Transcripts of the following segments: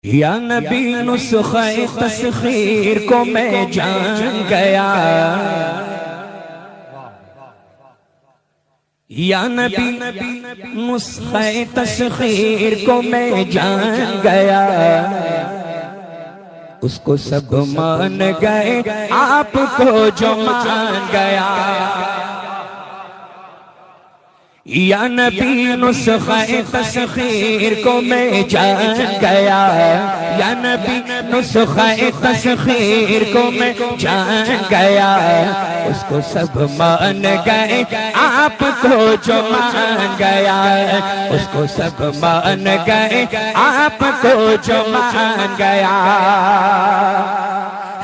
یا نبی نسخہ تسخیر کو میں جان گیا، یا نبی نسخہ تسخیر کو میں جان گیا، اس کو سب مان گئے آپ کو جو مان گیا۔ یا نبی نسخہ تسخیر کو میں جان گیا، یا نبی نسخہ تسخیر کو میں جان گیا، اس کو سب مان گئے آپ کو جو مان گیا، اس کو سب مان گئے آپ کو جو مان گیا۔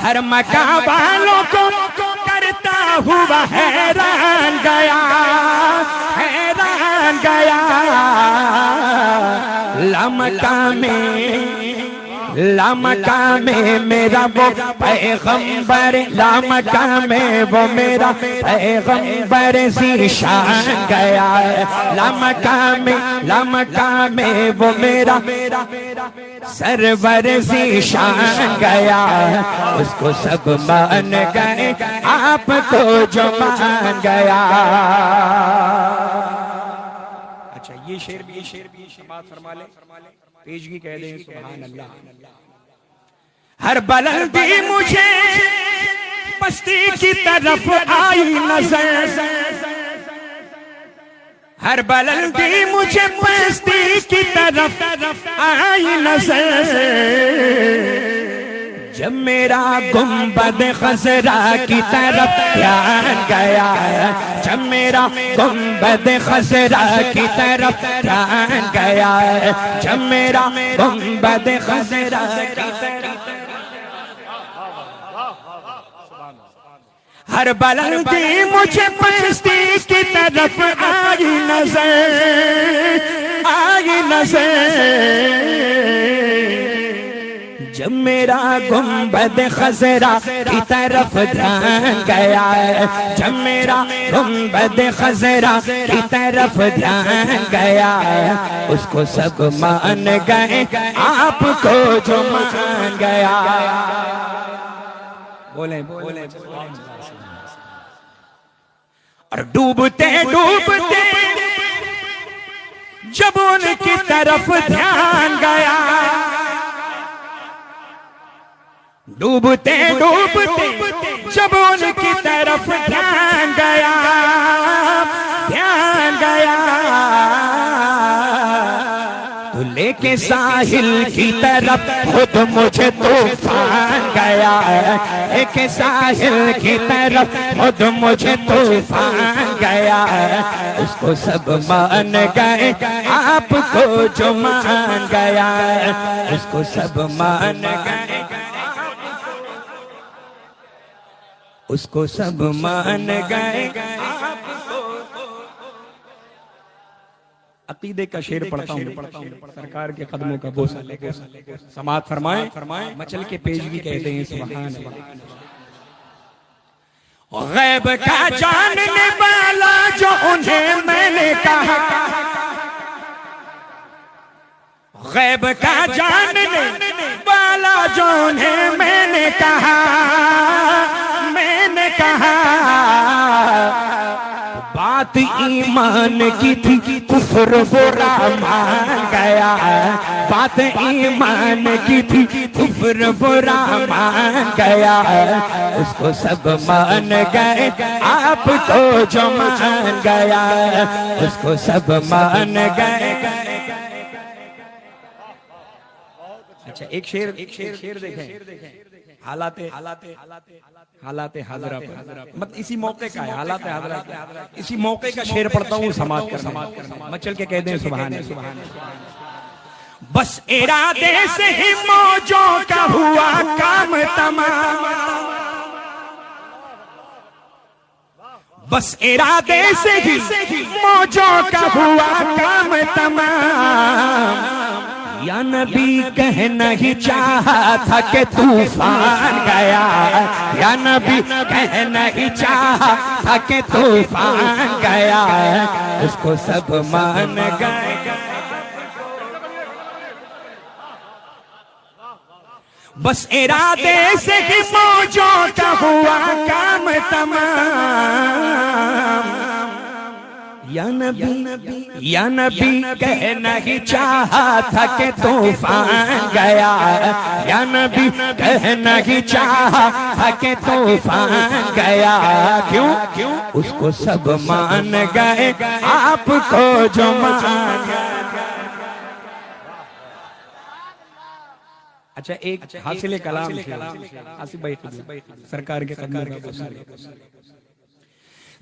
ہر مکان والوں کو کرتا ہوا حیران گیا، حیران گیا۔ لامکان میں میرا وہ پیغمبر، لامکان میں وہ میرا پیغمبر ذیشان گیا، لامکان میں وہ میرا سرور ذیشان گیا، اس کو سب مان گئے آپ کو جو مان گیا۔ اچھا یہ شعر بھی سماعت فرما لے، پیشگی کہہ دیں سبحان اللہ۔ ہر بلندی مجھے پستی کی طرف آئی نظر، ہر بلندی مجھے پستی کی طرف آئی نظر، جب میرا گنبد خضرا کی طرف دھیان گیا، جب میرا گنبد خضرا کی طرف دھیان گیا، جب میرا گنبد خضرا کی طرف، ہر بلندی مجھے پستی کی طرف آئی نظر، آئی نظر، جب میرا گنبد خضرا کی طرف دھیان گیا، جب میرا گنبد خضرا کی طرف دھیان گیا، اس کو سب مان گئے آپ کو جو مان گیا۔ بولیں بولیں اور ڈوبتے ڈوبتے جب ان کی طرف دھیان گیا، ڈوبتے ڈوبتے جب ان کی طرف دھیان گیا، دھیان گیا، تو لے کے ساحل کی طرف خود مجھے طوفان گیا، لے کے ساحل کی طرف خود مجھے طوفان گیا، اس کو سب مان گئے آپ کو جو مان گیا، اس کو سب مان گئے، اس کو سب مان گئے۔ عقیدے کا شعر پڑھتا ہوں، سرکار کے قدموں کا بوسہ لے کر سماعت فرمائیں، مچل کے پیشگی کہتے ہیں سبحان اللہ۔ غیب کا جاننے والا جو انہیں میں نے کہا، غیب کا جاننے والا جو انہیں میں نے کہا، میں نے کہا، بات ایمان کی تھی کفر برا مان گیا، بات ایمان کی تھی کفر برا مان گیا، اس کو سب مان گئے آپ کو جو مان گیا، اس کو سب مان گئے۔ اچھا ایک شعر دیکھیں، حالات حاضرہ پر، مت اسی موقع کا ہے، حالات حاضرہ کا، اسی موقع کا شعر پڑھتا ہوں سماعت کرنا، مچل کے کہہ دیں سبحان اللہ۔ بس ارادے سے ہی موجوں کا ہوا کام تمام، بس ارادے سے ہی موجوں کا ہوا کام تمام، یا نبی کہنا ہی چاہا تھا کہ طوفان گیا، یا نبی کہنا ہی چاہا تھا کہ طوفان گیا، اس کو سب مان گئے۔ بس ارادے سے ہی موجود ہوا کام تمام. یا نبی کہنا ہی چاہا تھا کہ طوفان گیا. یا نبی کہنا ہی چاہا تھا کہ طوفان گیا. کیوں اس کو سب مان گئے آپ کو جو مان گئے. اچھا ایک حاصل کلام آصف بھائی سرکار کے قدموں میں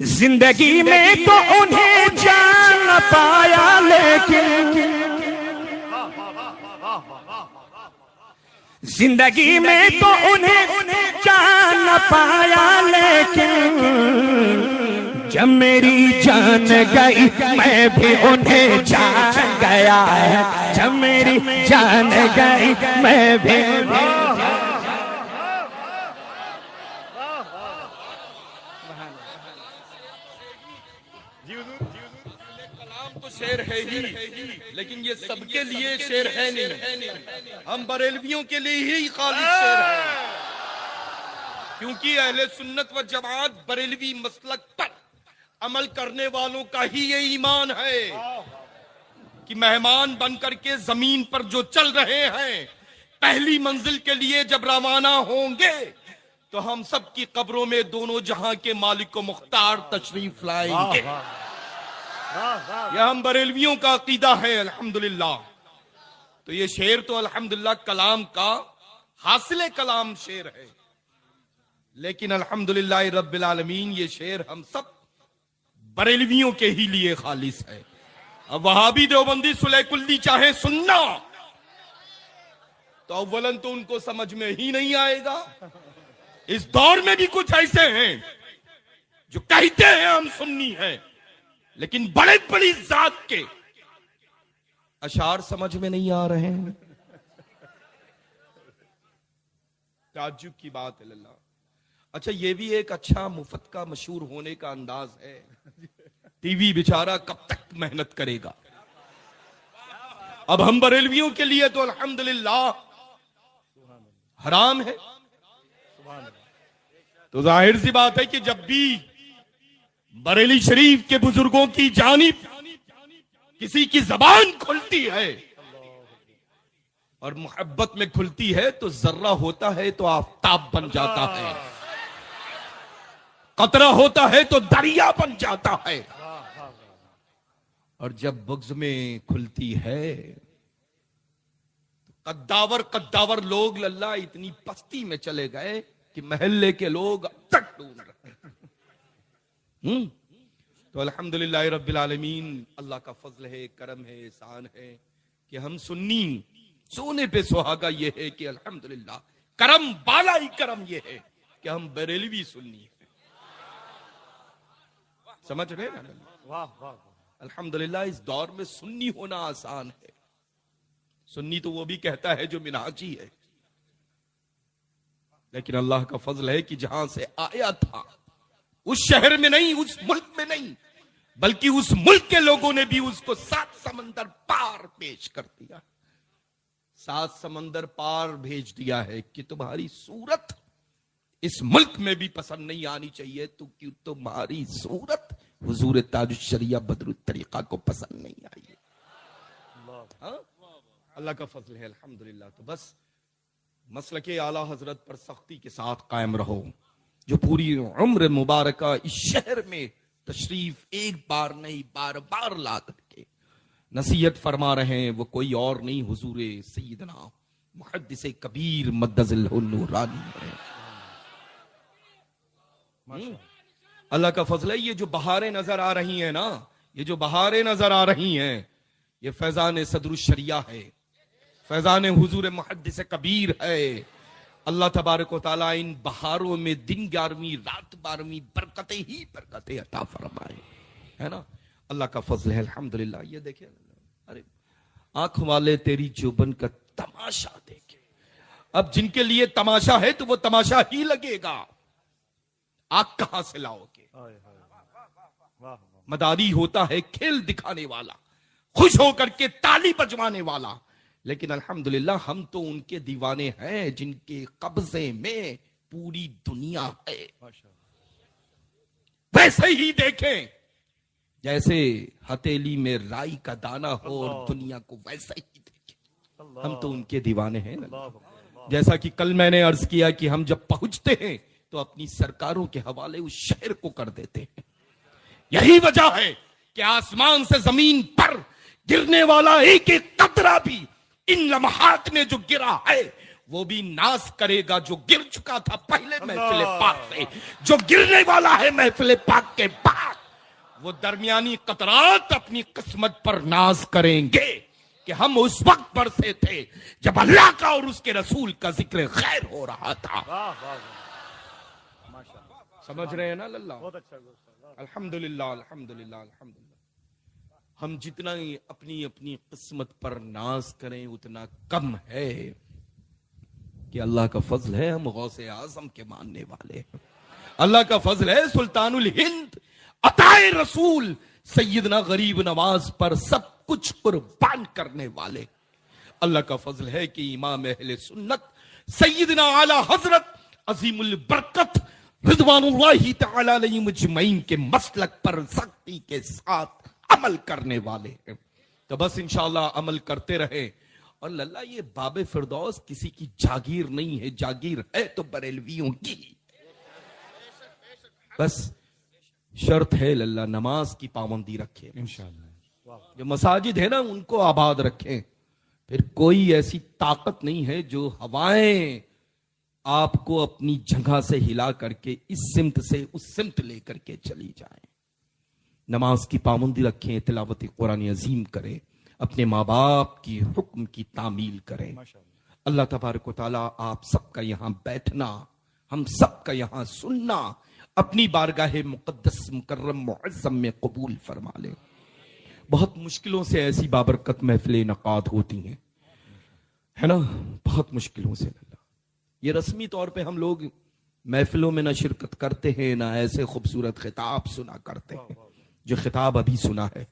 زندگی میں تو انہیں جان نہ پایا لیکن زندگی میں تو انہیں جان نہ پایا لیکن جب میری جان گئی میں بھی انہیں جان گیا ہے. جب میری جان گئی میں بھی شعر ہے ہی لیکن یہ سب کے لیے شعر ہے نہیں. ہم بریلویوں کے لیے ہی خالص شعر ہے کیونکہ اہل سنت و جماعت بریلوی مسلک پر عمل کرنے والوں کا ہی یہ ایمان ہے کہ مہمان بن کر کے زمین پر جو چل رہے ہیں پہلی منزل کے لیے جب روانہ ہوں گے تو ہم سب کی قبروں میں دونوں جہاں کے مالک و مختار تشریف لائیں گے. یہ ہم بریلویوں کا عقیدہ ہے الحمدللہ. تو یہ شعر تو الحمدللہ کلام کا حاصل کلام شعر ہے لیکن الحمدللہ رب العالمین یہ شعر ہم سب بریلویوں کے ہی لیے خالص ہے. اب وہابی دیوبندی سلح کلی چاہے سننا تو اولاً تو ان کو سمجھ میں ہی نہیں آئے گا. اس دور میں بھی کچھ ایسے ہیں جو کہتے ہیں ہم سنی ہیں لیکن بڑے بڑی ذات کے اشعار سمجھ میں نہیں آ رہے ہیں. تعجب کی بات ہے اللہ. اچھا یہ بھی ایک اچھا مفت کا مشہور ہونے کا انداز ہے. ٹی وی بیچارہ کب تک محنت کرے گا. اب ہم بریلویوں کے لیے تو الحمدللہ حرام ہے. تو ظاہر سی بات ہے کہ جب بھی بریلی شریف کے بزرگوں کی جانب کسی کی زبان کھلتی ہے اور محبت میں کھلتی ہے تو ذرہ ہوتا ہے تو آفتاب بن جاتا ہے, قطرہ ہوتا ہے تو دریا بن جاتا ہے, اور جب بغض میں کھلتی ہے قداور لوگ للہ اتنی پستی میں چلے گئے کہ محلے کے لوگ اب تک ڈھونڈ رہے ہیں. تو الحمدللہ رب العالمین اللہ کا فضل ہے, کرم ہے, احسان ہے کہ ہم سنی سونے پہ سہاگا یہ ہے کہ الحمدللہ کرم بالائی کرم یہ ہے کہ ہم بریلوی سنی ہیں. سمجھ رہے ہیں الحمدللہ اس دور میں سنی ہونا آسان ہے. سنی تو وہ بھی کہتا ہے جو منہاجی ہے, لیکن اللہ کا فضل ہے کہ جہاں سے آیا تھا اس شہر میں نہیں, اس ملک میں نہیں, بلکہ اس ملک کے لوگوں نے بھی اس کو 7 سمندر پار پیش کر دیا. 7 سمندر پار بھیج دیا ہے کہ تمہاری صورت اس ملک میں بھی پسند نہیں آنی چاہیے تو کیوں تمہاری صورت حضور تاج الشریعہ بدر الطریقہ کو پسند نہیں آئی. اللہ کا فضل ہے الحمدللہ. تو بس مسلک اعلی حضرت پر سختی کے ساتھ قائم رہو. جو پوری عمر مبارکہ اس شہر میں تشریف ایک بار نہیں بار بار لا کر کے نصیحت فرما رہے ہیں وہ کوئی اور نہیں حضور سیدنا محدث کبیر مدظ النورانی ہے. اللہ کا فضل ہے. یہ جو بہاریں نظر آ رہی ہیں نا, یہ جو بہاریں نظر آ رہی ہیں یہ فیضان صدر الشریعہ ہے, فیضان حضور محدث کبیر ہے. اللہ تبارک و تعالیٰ ان بہاروں میں دن 11ویں رات 12ویں برکتیں ہی برکتیں عطا فرمائے, ہے نا. اللہ کا فضل ہے الحمدللہ. یہ دیکھیں ارے آنکھ والے تیری جوبن کا تماشا دیکھیں. اب جن کے لیے تماشا ہے تو وہ تماشا ہی لگے گا. آنکھ کہاں سے لاؤ گے؟ مداری ہوتا ہے کھیل دکھانے والا, خوش ہو کر کے تالی بجوانے والا, لیکن الحمدللہ ہم تو ان کے دیوانے ہیں جن کے قبضے میں پوری دنیا ہے. ویسے ہی دیکھیں جیسے ہتھیلی میں رائی کا دانہ ہو اور دنیا کو ویسا ہی دیکھیں. ہم تو ان کے دیوانے ہیں. جیسا کہ کل میں نے عرض کیا کہ ہم جب پہنچتے ہیں تو اپنی سرکاروں کے حوالے اس شہر کو کر دیتے ہیں. یہی وجہ ہے کہ آسمان سے زمین پر گرنے والا ایک ایک قطرہ بھی ان لمحات میں جو گرا ہے وہ بھی ناز کرے گا جو گر چکا تھا پہلے محفل پاک سے. جو گرنے والا ہے محفل پاک کے بعد وہ درمیانی قطرات اپنی قسمت پر ناز کریں گے کہ ہم اس وقت برسے تھے جب اللہ کا اور اس کے رسول کا ذکر خیر ہو رہا تھا. سمجھ رہے ہیں نا اللہ؟ الحمدللہ الحمدللہ الحمدللہ. ہم جتنا ہی اپنی اپنی قسمت پر ناز کریں اتنا کم ہے کہ اللہ کا فضل ہے ہم غوث اعظم کے ماننے والے ہیں. اللہ کا فضل ہے سلطان الہند عطائے رسول سیدنا غریب نواز پر سب کچھ قربان کرنے والے. اللہ کا فضل ہے کہ امام اہل سنت سیدنا اعلی حضرت عظیم البرکت رضوان اللہ تعالی علیہ مجمعین کے مسلک پر سختی کے ساتھ عمل کرنے والے ہیں. تو بس انشاءاللہ عمل کرتے رہے. اور اللہ یہ باب فردوس کسی کی جاگیر نہیں ہے، جاگیر ہے تو بریلویوں کی. بس شرط ہے اللہ نماز کی پابندی رکھے انشاءاللہ. جو مساجد ہے نا ان کو آباد رکھیں. پھر کوئی ایسی طاقت نہیں ہے جو ہوائیں آپ کو اپنی جگہ سے ہلا کر کے اس سمت سے اس سمت لے کر کے چلی جائیں. نماز کی پابندی رکھیں، تلاوت قرآن عظیم کریں، اپنے ماں باپ کی حکم کی تعمیل کریں. اللہ تبارک و تعالیٰ آپ سب کا یہاں بیٹھنا، ہم سب کا یہاں سننا اپنی بارگاہ مقدس مکرم معظم میں قبول فرما لے. بہت مشکلوں سے ایسی بابرکت محفل انعقاد ہوتی ہیں، ہے نا، بہت مشکلوں سے. یہ رسمی طور پہ ہم لوگ محفلوں میں نہ شرکت کرتے ہیں نہ ایسے خوبصورت خطاب سنا کرتے ہیں جو خطاب ابھی سنا ہے.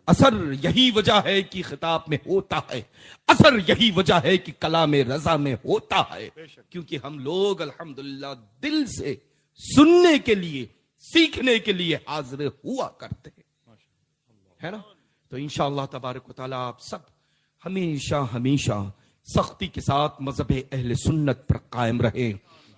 اثر یہی وجہ ہے کہ خطاب میں ہوتا ہے، اثر یہی وجہ ہے کہ کلام رضا میں ہوتا ہے، کیونکہ ہم لوگ الحمدللہ دل سے سننے کے لیے سیکھنے کے لیے حاضر ہوا کرتے ہیں، ہے نا. تو انشاءاللہ تبارک و تعالیٰ آپ سب ہمیشہ ہمیشہ سختی کے ساتھ مذہب اہل سنت پر قائم رہے،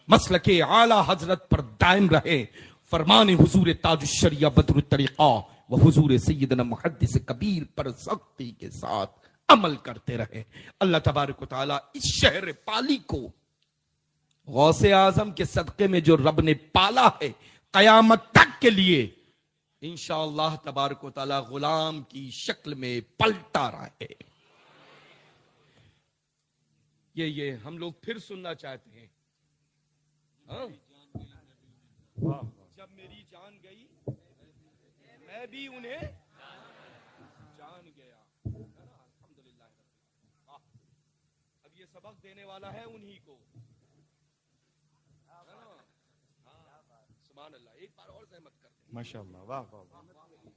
مسلک اعلی حضرت پر دائم رہے، فرمان حضور تاج الشریعہ بدر الطریقہ و حضور سیدنا محدث کبیر پر سختی کے ساتھ عمل کرتے رہے. اللہ تبارک و تعالیٰ اس شہر پالی کو غوث اعظم کے صدقے میں جو رب نے پالا ہے قیامت تک کے لیے انشاءاللہ تبارک و تعالیٰ غلام کی شکل میں پلٹا رہے. یہ ہم لوگ پھر سننا چاہتے ہیں. جب میری جان گئی میں بھی انہیں جان گیا. الحمدللہ. اب یہ سبق دینے والا ہے انہی کو. سبحان اللہ. ایک بار اور زحمت کرتے ہیں. ماشاءاللہ. واہ واہ.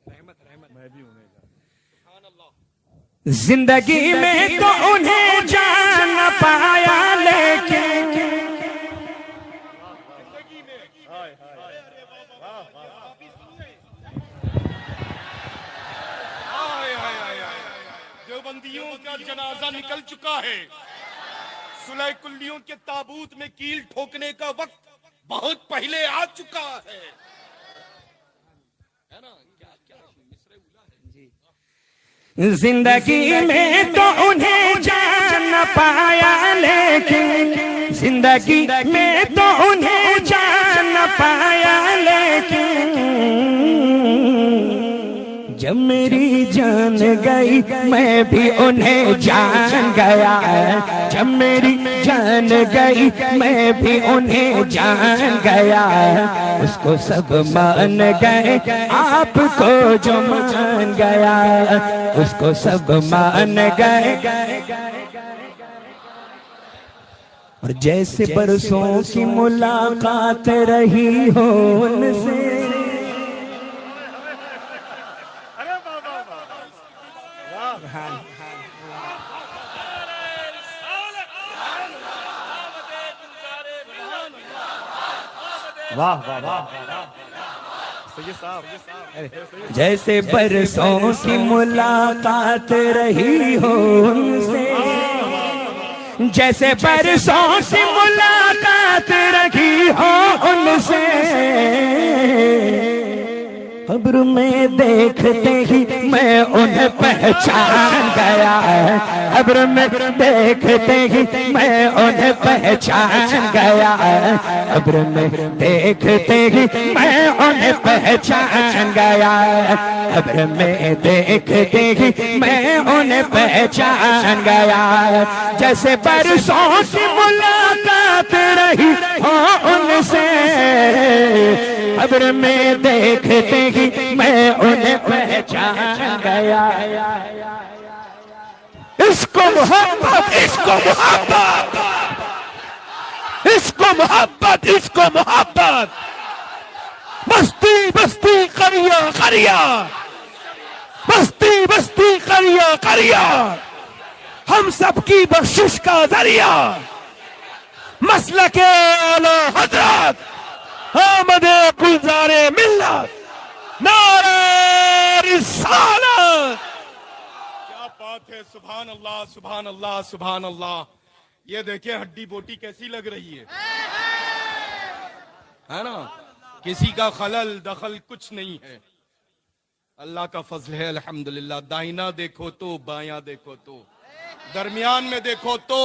رحمت میں بھی انہیں جان. سبحان اللہ. زندگی میں تو انہیں جان نہ پایا لیکن زندگی میں دیوبندیوں کا جنازہ نکل چکا ہے. صلح کلیوں کے تابوت میں کیل ٹھوکنے کا وقت بہت پہلے آ چکا ہے. زندگی میں تو انہیں جان نہ پایا لیکن زندگی میں تو انہیں جان نہ پایا لیکن جب میری جان گئی میں بھی انہیں جان گیا. جب میری جان گئی میں بھی انہیں جان گیا. اس کو سب مان گئے آپ کو جو مان گیا. اس کو سب مان گئے. اور جیسے برسوں کی ملاقات رہی ہو ان سے واہ واہ واہ سید صاحب جیسے برسوں کی ملاقات رہی ہو ان سے، جیسے برسوں کی ملاقات رہی ہو ان سے، قبر میں دیکھتے ہی میں انہیں پہچان گیا، قبر میں دیکھتے ہی میں انہیں پہچان گیا، قبر میں دیکھتے ہی میں انہیں پہچان گیا، قبر میں دیکھتے ہی میں انہیں پہچان گیا، جیسے برسوں کی ملاقات رہی ہو ان سے، قبر میں دیکھتے ہی میں انہیں پہچان گیا۔ اس کو محبت، اس کو محبت، اس کو محبت، اس کو محبت، بستی بستی قریہ قریہ، بستی بستی قریہ قریہ، ہم سب کی بخشش کا ذریعہ، مسلک اعلی حضرت آمد گلزار ملت، نعرہ رسالت۔ کیا بات ہے، سبحان اللہ سبحان اللہ سبحان اللہ۔ یہ دیکھیں ہڈی بوٹی کیسی لگ رہی ہے نا، کسی کا خلل دخل کچھ نہیں ہے، اللہ کا فضل ہے الحمدللہ۔ دائنا دیکھو تو بایاں دیکھو تو درمیان میں دیکھو تو،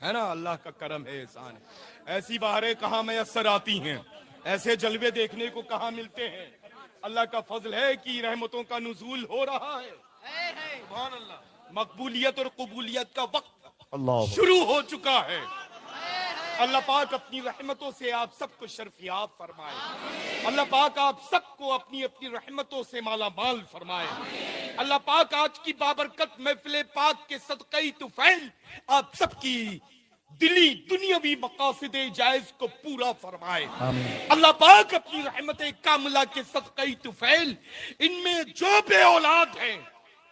ہے نا، اللہ کا کرم ہے، احسان ہے۔ ایسی بہاریں کہاں میسر آتی ہیں، ایسے جلوے دیکھنے کو کہاں ملتے ہیں، اللہ کا فضل ہے کہ رحمتوں کا نزول ہو رہا ہے، سبحان اللہ۔ مقبولیت اور قبولیت کا وقت شروع ہو چکا ہے۔ اللہ پاک اپنی رحمتوں سے آپ سب کو شرفیاب فرمائے، اللہ پاک آپ سب کو اپنی اپنی رحمتوں سے مالا مال فرمائے، اللہ پاک آج کی بابرکت محفل پاک کے صدقہ طفیل آپ سب کی دلی دنیاوی مقاصد جائز کو پورا فرمائے، اللہ پاک اپنی رحمت کاملہ کے صدقہ طفیل ان میں جو بے اولاد ہیں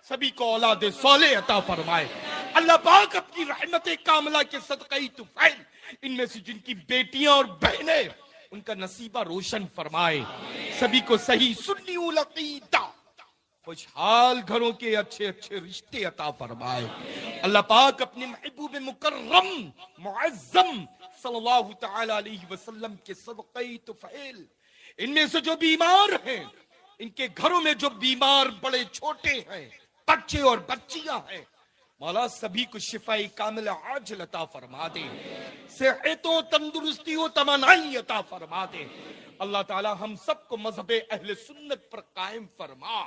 سبھی کو اولاد صالح عطا فرمائے، اللہ پاک اپنی رحمت کاملہ کے صدقہ طفیل ان میں سے جن کی بیٹیاں اور بہنیں ان کا نصیبہ روشن فرمائے، سبھی کو صحیح سنی العقیدہ خوشحال گھروں کے اچھے اچھے رشتے عطا فرمائے، اللہ پاک اپنے محبوب مکرم معظم صلی اللہ تعالی علیہ وسلم کے صدقہ طفیل ان میں سے جو بیمار ہیں، ان کے گھروں میں جو بیمار بڑے چھوٹے ہیں، بچے اور بچیاں ہیں، مولا سبھی کو شفائی کامل عاجل عطا فرما دے، صحت و تندرستی و توانائی عطا فرما دے، اللہ تعالی ہم سب کو مذہب اہل سنت پر قائم فرما،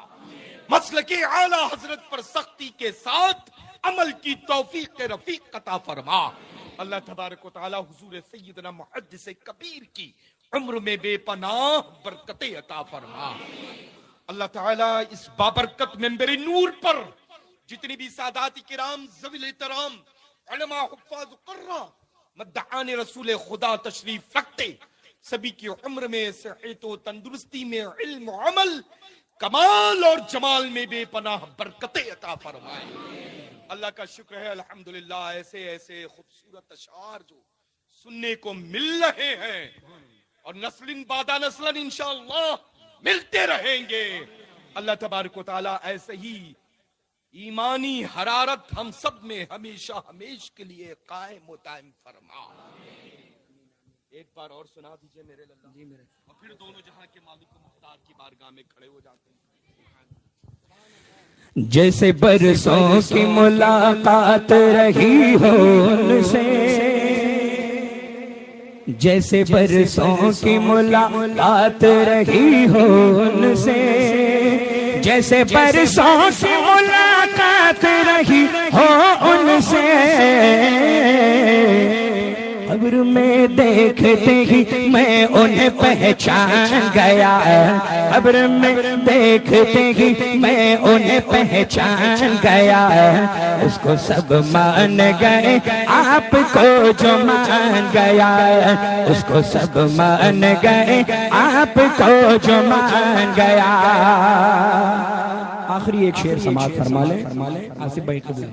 مسلک اعلی حضرت پر سختی کے ساتھ عمل کی توفیق رفیق عطا فرما، اللہ تبارک و تعالی حضور سیدنا محدث کبیر کی عمر میں بے پناہ برکتیں عطا فرما، اللہ تعالی اس بابرکت منبر نور پر جتنی بھی سادات کرام ذوی الاحترام علماء حفاظ قرہ مدعان رسول خدا تشریف رکھتے سبھی کی عمر میں صحت و تندرستی میں علم و عمل کمال اور جمال میں بے پناہ برکتیں عطا فرمائے، اللہ کا شکر ہے الحمدللہ ایسے ایسے خوبصورت اشعار جو سننے کو مل رہے ہیں اور نسل بعد نسل انشاءاللہ ملتے رہیں گے، اللہ تبارک و تعالی ایسے ہی ایمانی حرارت ہم سب میں ہمیشہ ہمیش کے لیے قائم و دائم فرما۔ ایک بار اور سنا دیجئے میرے اللہ جی میرے، اور پھر دونوں جہاں کے مالک و مختار کی بارگاہ میں کھڑے ہو جاتے ہیں۔ جیسے برسوں کی ملاقات رہی ہو ان سے، جیسے برسوں کی ملاقات رہی ہو ان سے، جیسے برسوں کی ملاقات رہی ہو ان سے، قبر میں دیکھتے ہی میں انہیں پہچان گیا، قبر میں دیکھتے ہی میں انہیں پہچان گیا، اس کو سب مان گئے آپ کو جو مان گیا، اس کو سب مان گئے آپ کو جو مان گیا۔ آخری ایک شعر سماعت فرما لیں آصف بھائی قبل۔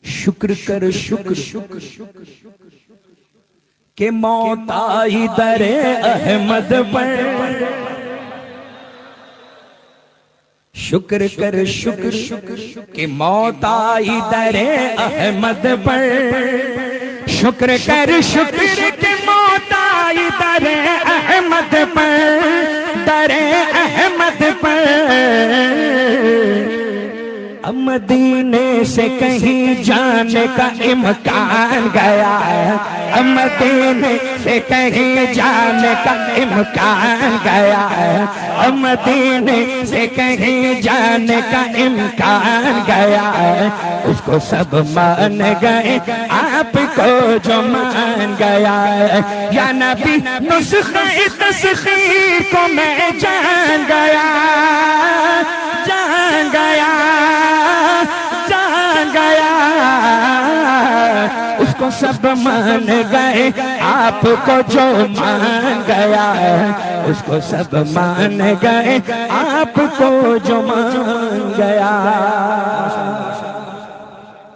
شکر کر شکر کہ موت آئی در احمد پر، شکر کر شکر کہ موت آئی در احمد پر، شکر کر شکر کہ موت آئی در احمد پر، در احمد پر۔ اب مدینے سے کہیں جانے کا امکان گیا ہے، اب مدینے سے کہیں جانے کا امکان گیا ہے، اب مدینے سے کہیں جانے کا امکان گیا ہے۔ اس کو سب مان گئے، آپ کو جو مان گیا ہے۔ یا نبی نسخہ تسخیر کو میں جان گیا، جان گیا، جان گیا۔ اس کو سب مان گئے، آپ کو جو مان گیا ہے۔ اس کو سب مان گئے، آپ کو جو مان گیا۔